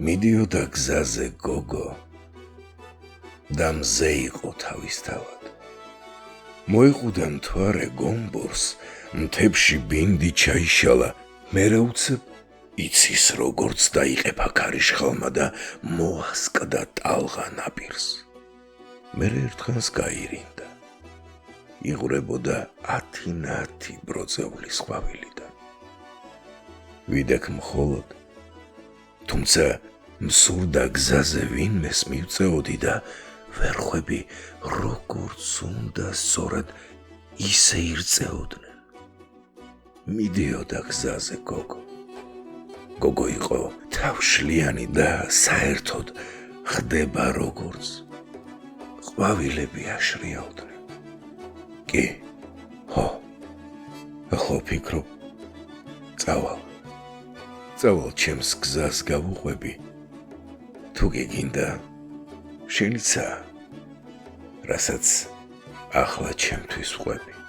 მიდიოდა გზაზე გოგო და მზე იყო თავისთავად. მოიყიდა მთვარე გომბორს, მთებში ბინდი ჩაიშალა, მერე უცებ იცის როგორც დაიყეფა ქარიშხალმა და მოასკდა ტალღა ნაპირს. მერე ერთხანს გაირინდა. იღვრებოდა 10 ბროწეულის ყვავილიდან. ვიდექ მხოლოდ, თუმცა მსურდა გზაზე ვინმეს მივწეოდი და ვერ ხვები როგორც უნდა სწორად ისე ირწეოდნენ. მიდიოდა გზაზე გოგო. გოგო იყო თავშლიანი და საერთოდ ხდება როგორც ყვავილები აშრიაოდნენ. კი, ხო, ახლა ვფიქრობ, წავალ ჩემს გზას გავუყვები, თუ გეგინდა შენიცა, რასაც ახლა ჩემთვის ვყვები.